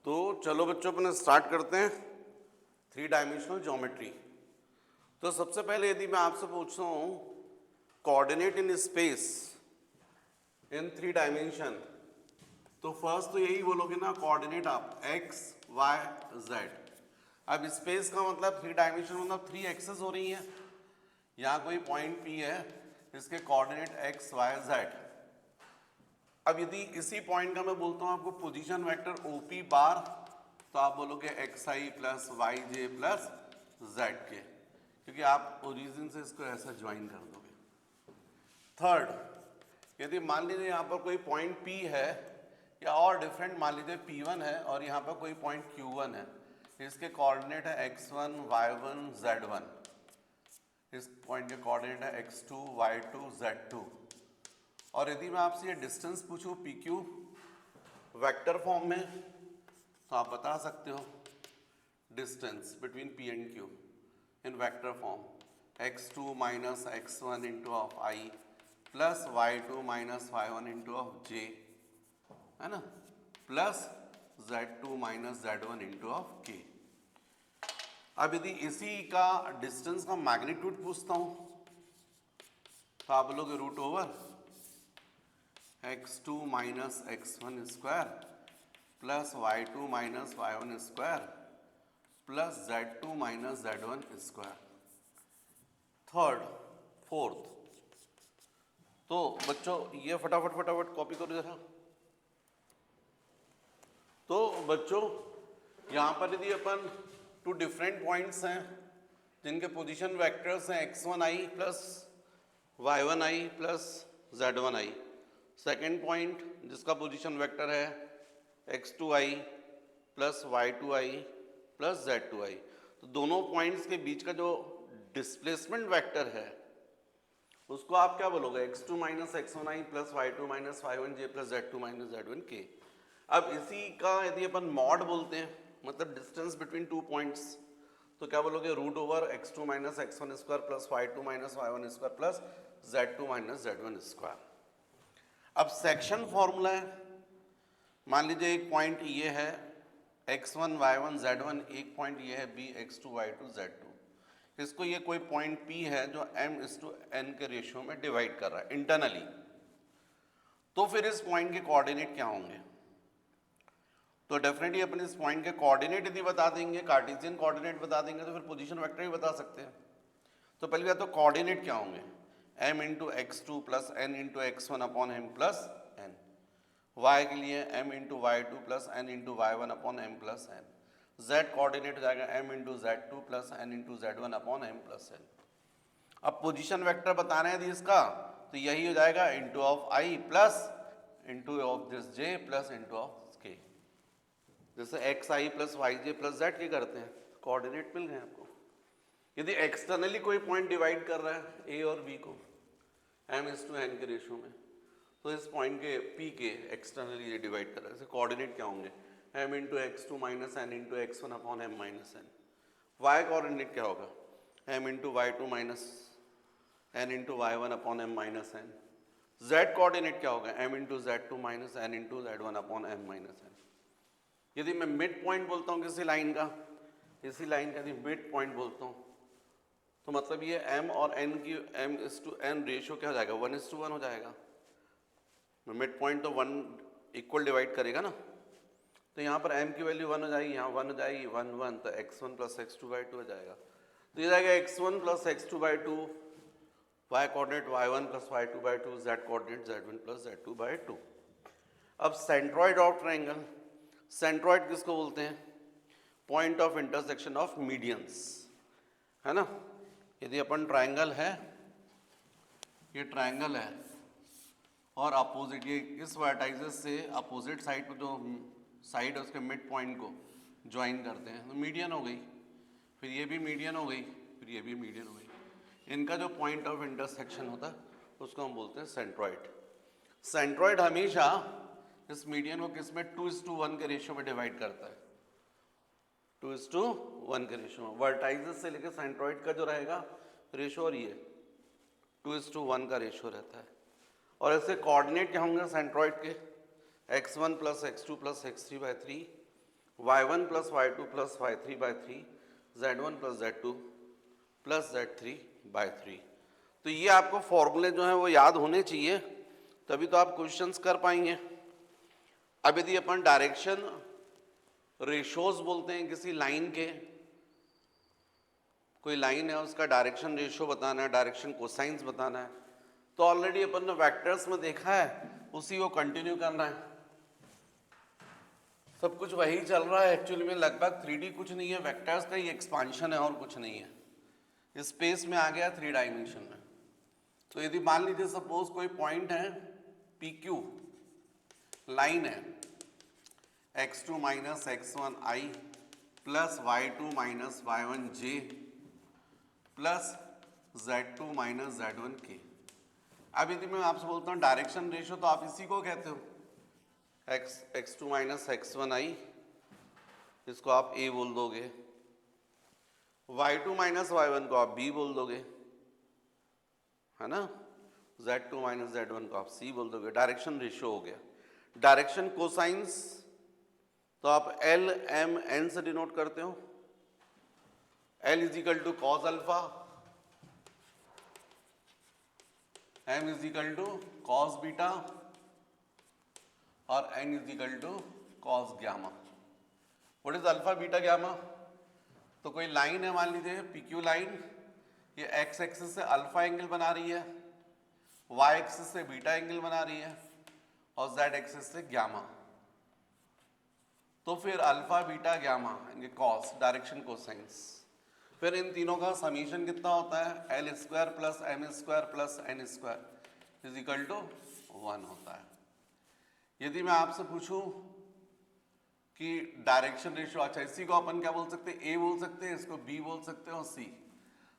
तो चलो बच्चों अपने स्टार्ट करते हैं थ्री डायमेंशनल ज्योमेट्री। तो सबसे पहले यदि मैं आपसे पूछता हूँ coordinate in space in three dimension, तो फर्स्ट तो यही बोलोगे ना कोऑर्डिनेट आप एक्स वाई जेड। अब स्पेस का मतलब थ्री डायमेंशन मतलब थ्री एक्सेस हो रही है। यहाँ कोई पॉइंट पी है, इसके कोऑर्डिनेट एक्स वाई जेड। अब यदि इसी पॉइंट का मैं बोलता हूँ आपको पोजीशन वेक्टर ओपी बार, तो आप बोलोगे एक्स आई प्लस वाई जे प्लस जेड के, क्योंकि आप ओरिजिन से इसको ऐसा ज्वाइन कर दोगे। थर्ड, यदि मान लीजिए यहाँ पर कोई पॉइंट P है या और डिफरेंट मान लीजिए P1 है और यहाँ पर कोई पॉइंट Q1 है, इसके कोऑर्डिनेट है x1 y1 z1। इस पॉइंट के कोऑर्डिनेट है x2 y2 z2। और यदि मैं आपसे ये डिस्टेंस पूछूं PQ वेक्टर फॉर्म में, तो आप बता सकते हो distance between P and Q in vector form x2 minus x1 into of I plus y2 minus y1 into of J, है ना, plus z2 minus z1 into of K। अब यदि इसी का डिस्टेंस का मैग्नीट्यूड पूछता हूं, तो आप बोलोगे root over x2 minus x1 square plus y2 minus y1 square plus z2 minus z1 square. Third, fourth, तो बच्चों ये फटाफट कॉपी करो जरा। तो बच्चों यहाँ पर यदि अपन टू डिफरेंट पॉइंट्स हैं जिनके पोजीशन वेक्टर्स हैं x1i plus y1i plus z1i, second point जिसका पोजीशन वेक्टर है x2i plus y2i plus z2i, तो दोनों पॉइंट्स के बीच का जो डिस्प्लेसमेंट वेक्टर है उसको आप क्या बोलोगे x2 minus x1i plus y2 minus y1j plus z2 minus z1k। अब इसी का यदि अपन मॉड बोलते हैं, मतलब डिस्टेंस बिटवीन टू पॉइंट्स, तो क्या बोलोगे root over x2 minus x1 square plus y2 minus y1 square plus z2 minus z1 square. अब सेक्शन फॉर्मूला है, मान लीजिए एक पॉइंट ये है x1 y1 z1, एक पॉइंट ये है b x2 y2 z2। इसको ये कोई पॉइंट P है जो m/n के रेशियो में डिवाइड कर रहा है इंटरनली, तो फिर इस पॉइंट के कोऑर्डिनेट क्या होंगे? तो डेफिनेटली अपन इस पॉइंट के कोऑर्डिनेट यदि बता देंगे, कार्टेशियन कोऑर्डिनेट बता देंगे, तो फिर पोजीशन वेक्टर भी बता सकते हैं। तो पहली बात तो कोऑर्डिनेट क्या होंगे, m into x2 plus n into x1 upon m plus n, y के लिए m into y2 plus n into y1 upon m plus n, z coordinate हो जाएगा m into z2 plus n into z1 upon m plus n। अब position vector बताना है इसका, तो यही हो जाएगा into of i plus into of this j plus into of k। जैसे एक्स आई प्लस वाई जे प्लस जेड के करते हैं, कोऑर्डिनेट मिल गए आपको। यदि एक्सटर्नली कोई पॉइंट डिवाइड कर रहा है ए और बी को m/n के रेशियो में, तो इस पॉइंट के p के एक्सटर्नली ये डिवाइड कर रहा है, इसके कोऑर्डिनेट क्या होंगे m into x2 minus n into x1 upon m minus n। y coordinate क्या होगा m into y2 minus n into y1 upon m minus n। z coordinate क्या होगा m into z2 minus n into z1 upon m minus n। यदि मैं mid point बोलता हूँ किसी line का, इसी लाइन का यदि मिड पॉइंट बोलता हूँ, तो मतलब ये m और n की m/n रेशियो क्या हो जाएगा 1:1 हो जाएगा। मिड पॉइंट तो 1 इक्वल डिवाइड करेगा ना, तो यहाँ पर m की वैल्यू 1 हो जाएगी, यहाँ 1 हो जाएगी, 1 1, तो x1 प्लस x2/2 हो जाएगा। तो ये जाएगा x1 plus x2/2, y coordinate y1 plus y2/2, z coordinate z1 plus z2/2। अब सेंट्रॉइड ऑफ ट्राइंगल, सेंट्रॉइड किसको बोलते हैं? Point of intersection of medians, है ना। यदि अपन ट्राइंगल है, ये ट्राइंगल है और अपोजिट ये इस वर्टाइसेस से अपोजिट साइड को जो साइड है उसके मिड पॉइंट को ज्वाइन करते हैं, तो मीडियन हो गई, फिर ये भी मीडियन हो गई, फिर ये भी मीडियन हो गई। इनका जो पॉइंट ऑफ इंटरसेक्शन होता है उसको हम बोलते हैं सेंट्रॉइड। सेंट्रॉइड हमेशा इस मीडियन को किस में 2:1 के रेशियो में डिवाइड करता है, 2:1 के रेशियो में। वर्टाइसेस से लेकर सेंट्रॉइड का जो रहेगा रेशियो, और ये 2:1 का रेशियो रहता है। और ऐसे कोऑर्डिनेट क्या होंगे सेंट्रॉइड के x1 plus x2 plus x3/3 y1 plus y2 plus y3 by 3, z1 plus z2 plus z3 by 3। तो ये आपको फॉर्मूले जो हैं वो याद होने चाहिए, तभी तो आप क्वेश्चंस कर पाएंगे। अब यदि अपन डायरेक्शन रेशोज बोलते हैं किसी लाइन के, कोई लाइन है उसका डायरेक्शन रेशो बताना है, डायरेक्शन कोसाइंस बताना है, तो ऑलरेडी अपन ने वेक्टर्स में देखा है, उसी को कंटिन्यू करना है। सब कुछ वही चल रहा है एक्चुअली में, लगभग 3D कुछ नहीं है, वेक्टर्स का ही एक्सपांशन है और कुछ नहीं है। स्पेस में आ गया 3 डायमेंशन में। तो यदि मान लीजिए सपोज कोई पॉइंट है PQ, लाइन है x2 minus x1i plus y2 minus y1j plus z2 minus z1k। अब यदि मैं आपसे बोलता हूँ डायरेक्शन रेशो, तो आप इसी को कहते हो x2 माइनस x1i, इसको आप a बोल दोगे, y2 माइनस y1 को आप b बोल दोगे, है ना, z2 माइनस z1 को आप c बोल दोगे। डायरेक्शन रेशो हो गया। डायरेक्शन कोसाइंस तो आप L M N से डिनोट करते हो। L is equal to cos alpha, M is equal to cos beta और N is equal to cos gamma. What is alpha beta gamma? तो कोई लाइन है, मान लीजिए PQ लाइन, ये x एक्सिस से अल्फा एंगल बना रही है, y एक्सिस से बीटा एंगल बना रही है और z एक्सिस से गामा। तो फिर अल्फा बीटा गामा इनके कॉस, डायरेक्शन कोसाइंस, फिर इन तीनों का समीशन कितना होता है, L square plus M square plus N square is equal to 1 होता है। यदि मैं आपसे पूछूं कि डायरेक्शन रेशियो, अच्छा इसी को अपन क्या बोल सकते हैं, A बोल सकते हैं, इसको B बोल सकते हैं और C।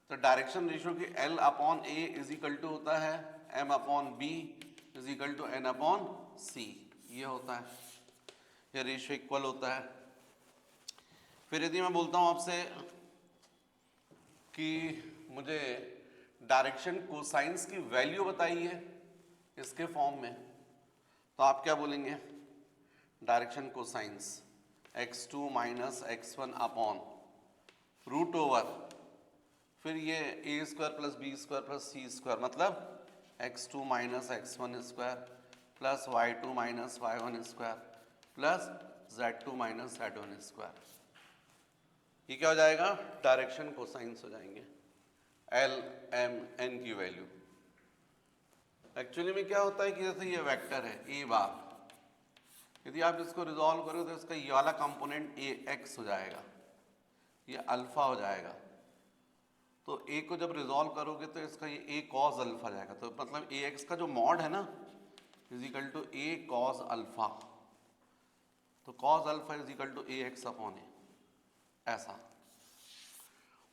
तो डायरेक्शन रेशियो की L upon A is equal to होता है M upon B is equal to N upon C, ये होता है, ये रेशियो इक्वल होता है। फिर यदि मैं बोलता हूँ आपसे कि मुझे डायरेक्शन कोसाइंस की वैल्यू बताइए इसके फॉर्म में, तो आप क्या बोलेंगे, direction cosines x2 minus x1 upon root over, फिर ये a square plus b square plus c square, मतलब x2 minus x1 square plus y2 minus y1 square plus z2 minus z1 square. ये क्या हो जाएगा, डायरेक्शन कोसाइंस हो जाएंगे, L M N की वैल्यू। एक्चुअली में क्या होता है कि जैसे ये वेक्टर है a बार, यदि आप इसको रिजॉल्व करो तो इसका ये वाला कंपोनेंट ax हो जाएगा, ये अल्फा हो जाएगा। तो a को जब रिजॉल्व करोगे तो इसका ये a cos अल्फा जाएगा, तो मतलब ax का जो मॉड है ना is equal to a cos alpha, तो cos alpha is equal to ax upon a, ऐसा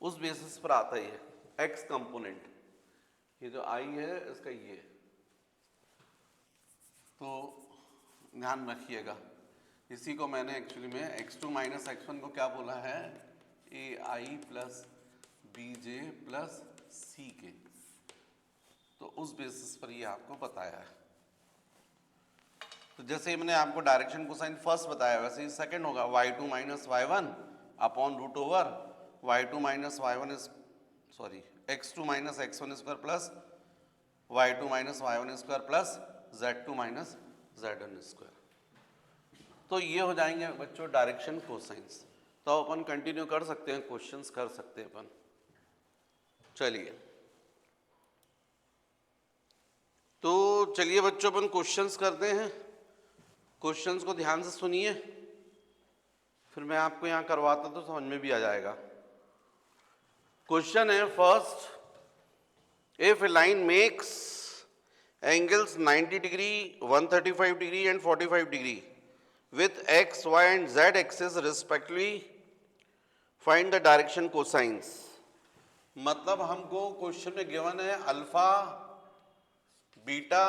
उस बेसिस पर आता है ये x कंपोनेंट, ये जो i है इसका ये, तो ध्यान रखिएगा। इसी को मैंने एक्चुअली में x2 माइनस x1 को क्या बोला है, ai plus bj plus c के, तो उस बेसिस पर ये आपको बताया है। तो जैसे मैंने आपको डायरेक्शन कोसाइन फर्स्ट बताया, वैसे ही सेकंड होगा y2 minus y1 upon root over y2 minus y1 sorry x2 minus x1 square plus y2 minus y1 square plus z2 minus z1 square. तो ये हो जाएंगे बच्चों डायरेक्शन कोसाइंस। तो अपन कंटिन्यू कर सकते हैं, क्वेश्चंस कर सकते हैं अपन। चलिए, तो चलिए बच्चों अपन क्वेश्चंस करते हैं। क्वेश्चंस को ध्यान से सुनिए, फिर मैं आपको यहाँ करवाता तो समझ में भी आ जाएगा। क्वेश्चन है first, if a line makes angles 90 degree, 135 degree and 45 degree with x, y and z axis respectively, find the direction cosines। मतलब हमको क्वेश्चन में गिवन है अल्फा, बीटा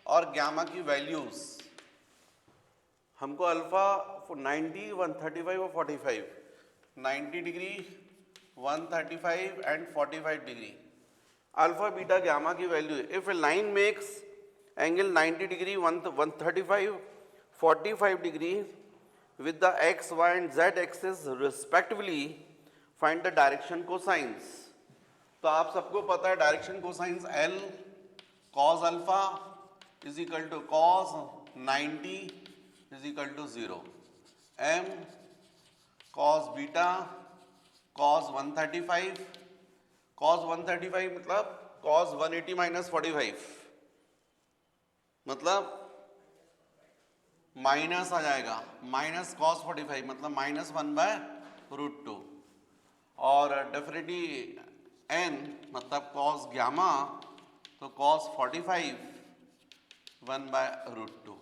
और गामा की वैल्यूज। हमको अल्फा 90, 135 और 45, 90 degree, 135 and 45 degree alpha beta gamma की value है। If a line makes angle 90 degree, 135, 45 degree with the x, y and z axis respectively, find the direction cosines. तो आप सबको पता है direction cosines L cos alpha is equal to cos 90 is equal to 0, M cos beta cos 135, cos 135 मतलब cos 180 minus 45, मतलब minus आ जाएगा, minus cos 45 मतलब minus 1/√2, और डेफिनेटली n मतलब कॉस ग्यामा, तो कॉस 45 1/√2।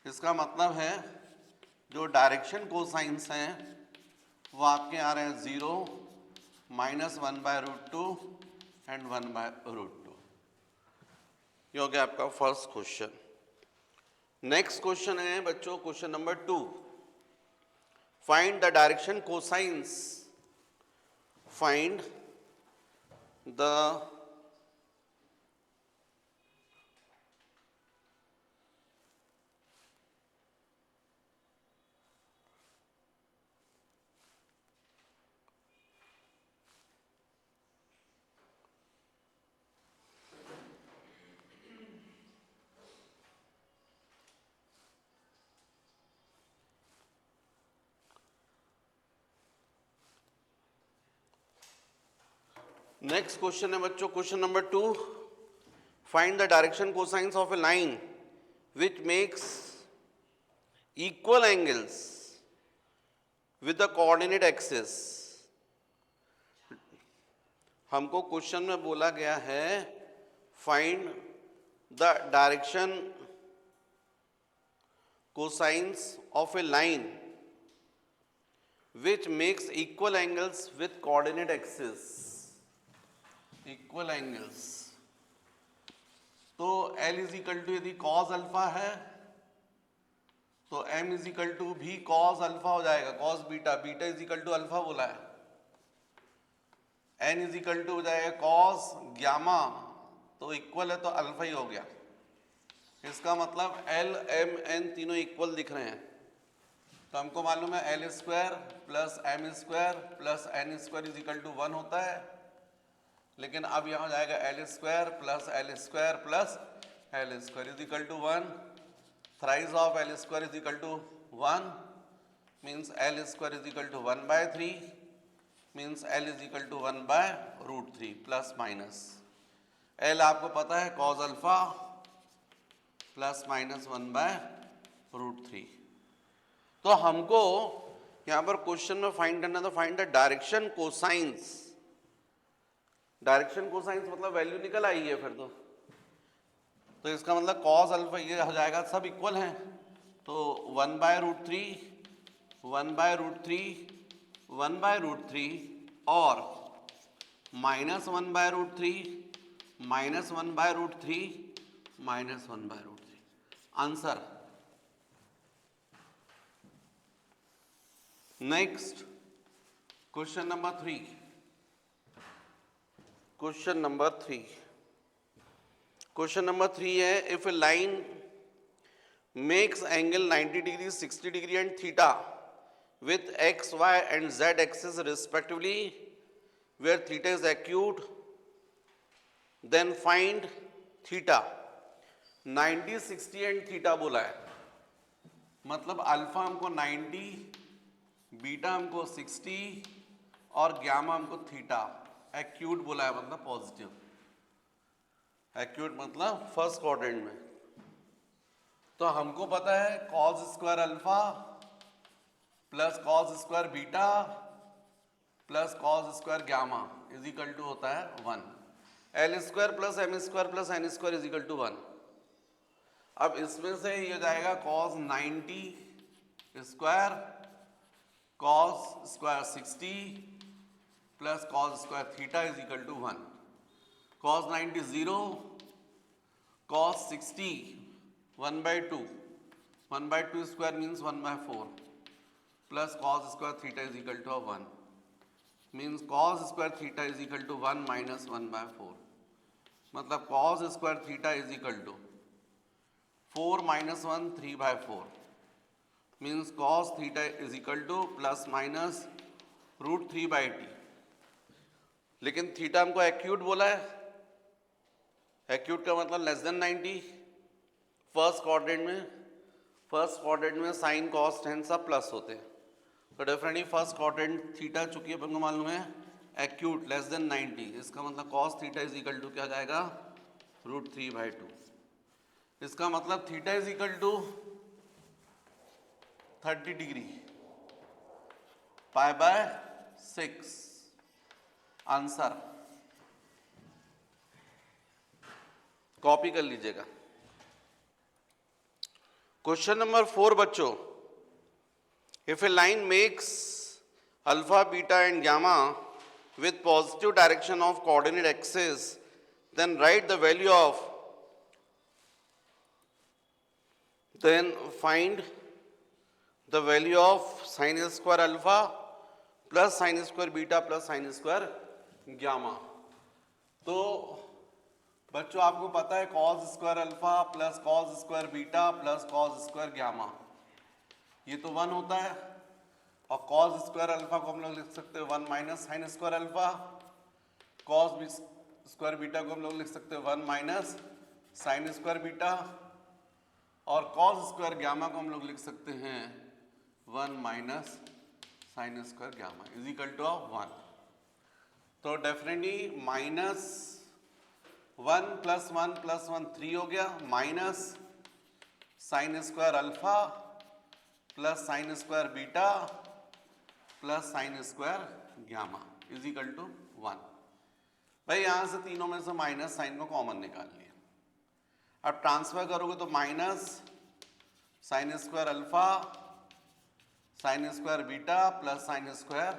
इसका मतलब है जो डायरेक्शन कोसाइंस हैं वो आपके आ रहे हैं 0, माइनस 1/√2 एंड 1/√2। ये हो गया आपका फर्स्ट क्वेश्चन। नेक्स्ट क्वेश्चन है बच्चों question number 2, find the direction cosines, find the next question है बच्चों question number 2, find the direction cosines of A line which makes equal angles with the coordinate axis. हमको question में बोला गया है find the direction cosines of A line which makes equal angles with coordinate axis. Equal angles तो L is equal to यदि cos alpha है तो M is equal to भी कॉस अल्फा हो जाएगा, cos beta, beta is equal to alpha बोला है, N is equal to हो जाएगा कॉस ग्यामा, तो इक्वल है तो अल्फा ही हो गया। इसका मतलब L M N तीनों इक्वल दिख रहे हैं, तो हमको मालूम है L square plus M square plus N square is equal to 1 होता है, लेकिन अब यहाँ हो जाएगा L square plus L square plus L square is equal to 1, thrice of L square is equal to 1 means L square is equal to 1/3 means L is equal to 1/√3 plus minus L आपको पता है cos alpha plus minus 1/√3। तो हमको यहाँ पर question में find करना था find the direction cosines. Direction cosines मतलब वैल्यू निकल आई है फिर तो इसका मतलब कॉस अल्फा ये हो जाएगा, सब इक्वल हैं, तो 1/√3 1/√3 और minus 1/√3 minus 1/√3 minus 1/√3 answer. Next question number 3, question number 3, question number 3 है if a line makes angle 90 degree 60 degree and theta with x, y and z axis respectively where theta is acute, then find theta। 90 60 and theta बोला है, मतलब alpha हमको 90, beta हमको 60 और gamma हमको theta. Acute बोला है मतलब पॉजिटिव, एक्यूट मतलब फर्स्ट क्वाड्रेंट में। तो हमको पता है cos square alpha plus cos square beta plus cos square gamma is equal to होता है 1, L square plus M square plus N square is equal to 1। अब इसमें से ये जाएगा cos 90 square cos square 60 plus cos square theta is equal to 1। Cos 90 0, cos 60 1/2, 1/2 square means 1/4 plus cos square theta is equal to 1 means cos square theta is equal to 1 minus 1/4, मतलब cos square theta is equal to 4 - 1 3/4। Means cos theta is equal to plus minus root 3/t। लेकिन theta हमको acute बोला है, acute का मतलब less than 90। First quadrant में sine cos tan सब plus होते हैं, तो डेफिनेटली फर्स्ट क्वाड्रेंट थीटा चूंकि अपन को मालूम है एक्यूट लेस देन 90, इसका मतलब cos theta is equal to क्या जाएगा रूट 3/2। इसका मतलब theta is equal to 30 degree π/6। Answer copy कर लीजिएगा। क्वेश्चन नंबर 4 बच्चों, if a line makes alpha beta and gamma with positive direction of coordinate axis, then write the value of, then find the value of sin square alpha plus sin square beta plus sin square gamma। तो बच्चों आपको पता है cos square alpha plus cos square beta plus cos square gamma, ये तो 1 होता है, और cos स्क्वायर अल्फा को हम लोग लिख सकते हैं 1 minus sine square alpha, cos square beta को हम लोग लिख सकते हैं 1 माइनस साइन स्क्वायर बीटा, और cos स्क्वायर गामा को हम लोग लिख सकते हैं 1 minus sine square gamma is equal to 1। तो डेफिनेटली माइनस 1 प्लस 1 प्लस 1 3 हो गया, minus sine square alpha plus sine square beta plus sine square gamma is equal to 1। भाई यहां से तीनों में से माइनस साइन को कॉमन निकाल लिया, अब ट्रांसफर करोगे तो minus sine square alpha sine square beta plus sine square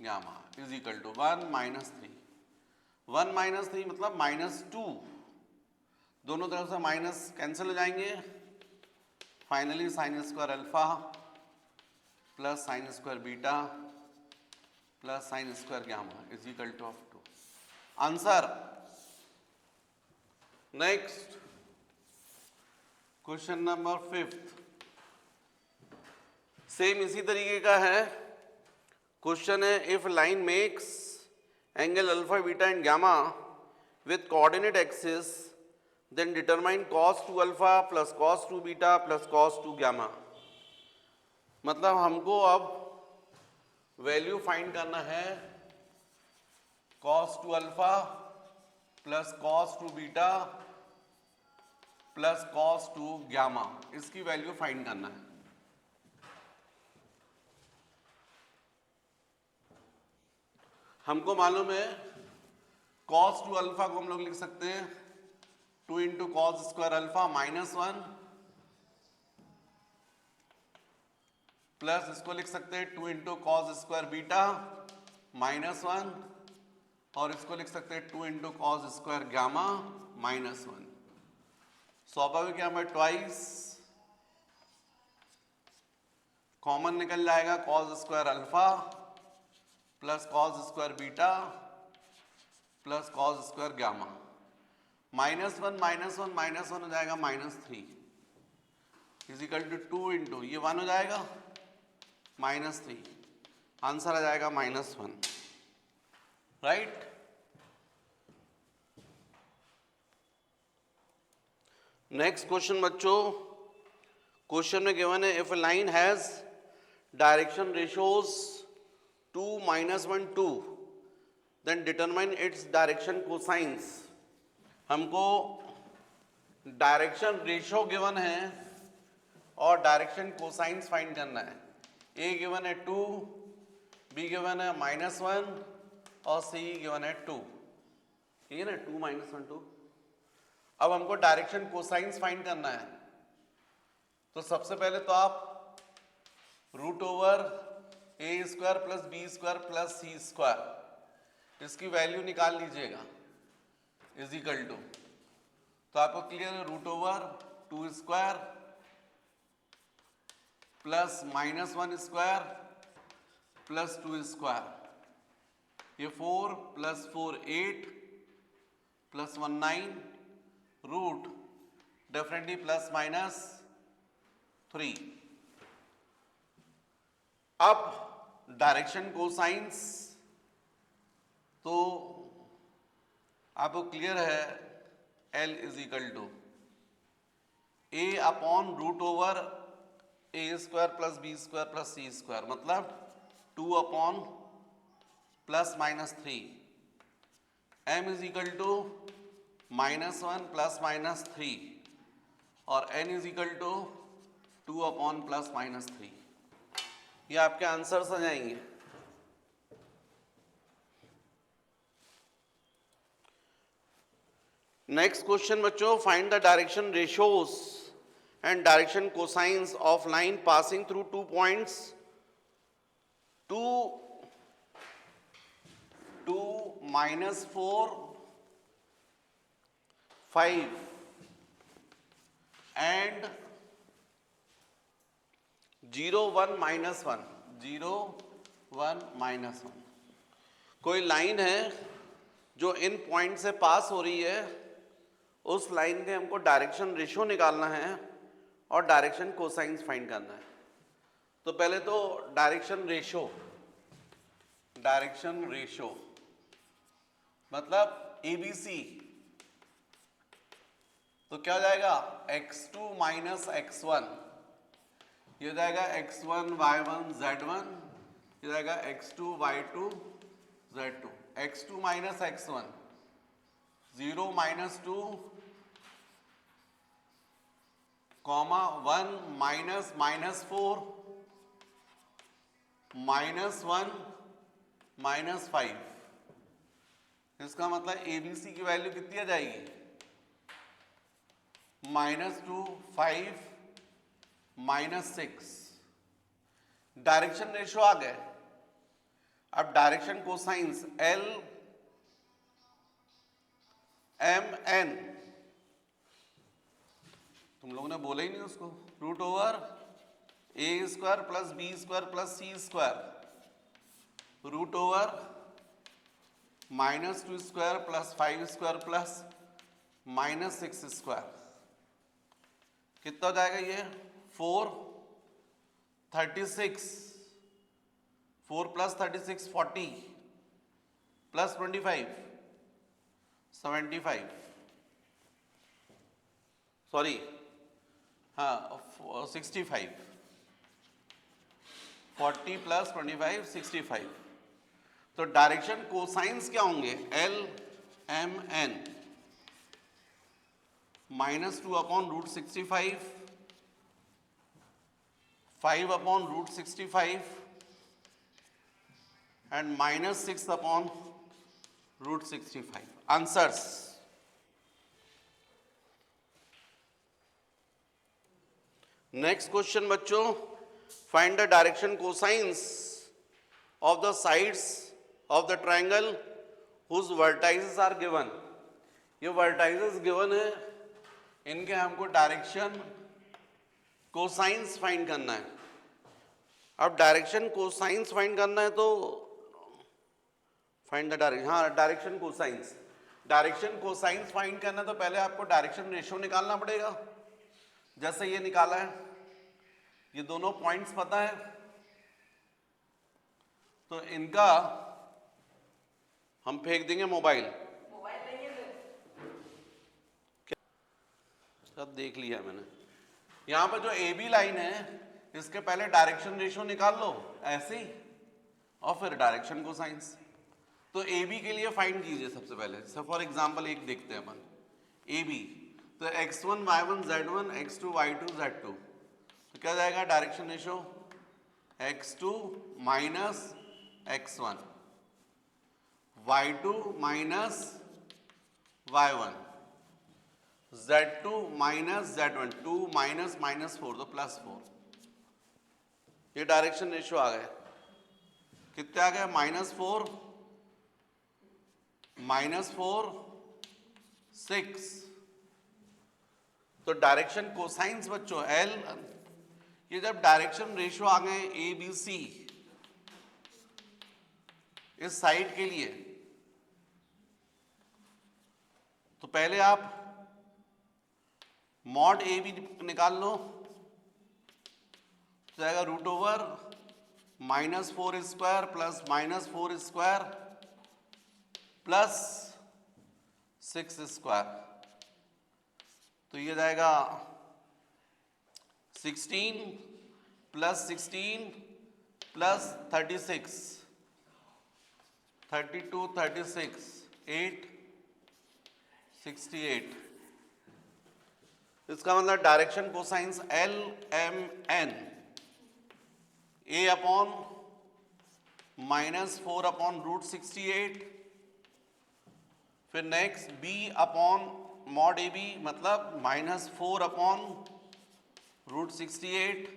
gamma is equal to 1 minus 3। 1 minus 3 मतलब -2, दोनों तरफ से माइनस कैंसिल हो जाएंगे, finally sine square alpha plus sine square beta plus sine square gamma is equal to 2। Answer. Next question number 5 same इसी तरीके का है। क्वेश्चन है if line makes angle alpha beta and gamma with coordinate axis then determine cos 2 alpha plus cos 2 beta plus cos 2 gamma. मतलब हमको अब value find करना है cos 2 alpha plus cos 2 beta plus cos 2 gamma, इसकी value find करना है। हमको मालूम है cos 2 अल्फा को हम लोग लिख सकते हैं 2 into cos square alpha -1 plus इसको लिख सकते हैं 2 इंटू कॉस स्क्वायर बीटा -1, और इसको लिख सकते हैं 2 इंटू कॉस स्क्वायर गामा -1। स्वाभाविक यहाँ पर ट्वाइस कॉमन निकल जाएगा, cos square alpha plus cos square beta plus cos square gamma, -1 -1 हो जाएगा -3 इजिकल टू 2 इंटू ये 1 हो जाएगा -3, आंसर आ जाएगा -1। राइट। नेक्स्ट क्वेश्चन बच्चों, क्वेश्चन में गिवन है if a line has direction ratios 2 -1 2 then determine its direction cosines। हमको डायरेक्शन रेशियो गिवन है और डायरेक्शन कोसाइंस फाइंड करना है। ए गिवन है 2, बी गिवन है -1 और सी गिवन है 2, ठीक है ना, 2 -1 2। अब हमको डायरेक्शन कोसाइंस फाइंड करना है, तो सबसे पहले तो आप √a² plus b² plus c² इसकी वैल्यू निकाल लीजिएगा इज इक्वल टू, तो आपको क्लियर है √2² प्लस -1² प्लस 2², ये 4 plus 4 8 plus 1 9 root definitely plus -3। अब डायरेक्शन कोसाइंस तो आपको क्लियर है, L is equal to A upon root over A square plus B square plus C square, मतलब 2 upon plus minus 3। M is equal to -1 plus minus 3 और N is equal to 2 upon plus minus 3। ये आपके answers आ जाएंगे। Next question बच्चों, find the direction ratios and direction cosines of line passing through 2 points 2, -4, 5 and 0, 1, -1, 0, 1, -1। कोई line है जो इन point से पास हो रही है, उस लाइन के हमको डायरेक्शन रेशियो निकालना है और डायरेक्शन कोसाइंस फाइंड करना है। तो पहले तो डायरेक्शन रेशियो मतलब ABC, तो क्या हो जाएगा x2 माइनस x1, ये हो जाएगा x1 y1 z1, ये हो जाएगा x2 y2 z2। x2 minus x1 0 -2 comma 1 minus -4 -1 -5। इसका मतलब ABC की वैल्यू कितनी आ जाएगी, -2 5 -6। डायरेक्शन रेशियो आ गए। अब direction cosines L M N, तुम लोगों ने बोला ही नहीं उसको, रूट ओवर ए square plus B square plus सी square root over -2 square plus 5 square plus -6 square. कितना हो जाएगा ये 4 36, 4 + 36 40 प्लस 25 75, सॉरी हाँ 65, 40 + 25 65। तो डायरेक्शन कोसाइंस क्या होंगे, L M N -2 upon root 65, 5 upon root 65 and -6 upon root 65। Answers, next question बच्चों, find the direction cosines of the sides of the triangle whose vertices are given. ये vertices given है, इनके हमको direction cosines find करना है। अब direction cosines find करना है तो फाइंड द डायरेक्शन, हाँ direction cosines, direction cosines find करना है तो पहले आपको डायरेक्शन रेशियो निकालना पड़ेगा। जैसे ये निकाला है, ये दोनों पॉइंट्स पता है, तो इनका हम फेंक देंगे मोबाइल। सब देख लिया मैंने। यहां पर जो AB लाइन है, इसके पहले डायरेक्शन रेशियो निकाल लो ऐसे ही, और फिर डायरेक्शन कोसाइंस। तो AB के लिए फाइंड कीजिए सबसे पहले। फॉर एग्जांपल एक देखते हैं अपन AB, तो x1 y1 z1 x2 y2 z2, तो क्या जाएगा direction ratio x2 minus x1 y2 minus y1 z2 minus z1, 2 minus -4 तो +4। ये डायरेक्शन रेशियो आ गए। कितने आ गए, -4 -4 6। तो डायरेक्शन कोसाइंस बच्चों L, ये जब डायरेक्शन रेशियो आ गए ABC इस साइड के लिए, तो पहले आप mod AB निकाल लो, तो जाएगा root over -4 square plus -4 square plus 6 square, तो ये जाएगा 16 प्लस 16 प्लस 36, 32 36 8 68। इसका मतलब direction cosines L M N A upon -4 upon √68, फिर next B upon mod A B मतलब -4 अपॉन √68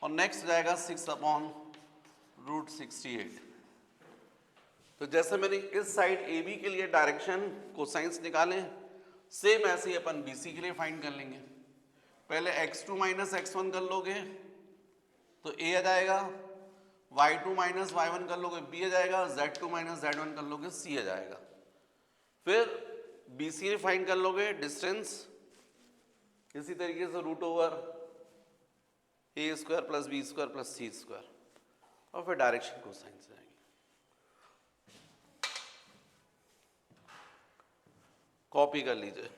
और नेक्स्ट जाएगा 6 अपॉन √68। तो जैसे मैंने इस साइड ए बी के लिए डायरेक्शन कोसाइंस निकाले, सेम ऐसे ही अपन बी सी के लिए फाइंड कर लेंगे। पहले x2 माइनस x1 कर लोगे तो a आ जाएगा, y2 माइनस y1 कर लोगे b आ जाएगा, z2 माइनस z1 कर लोगे c आ जाएगा। फिर बी सी फाइंड कर लोगे डिस्टेंस इसी तरीके से √a² plus b² plus c² और फिर डायरेक्शन कोसाइंस आएगी। कॉपी कर लीजिए।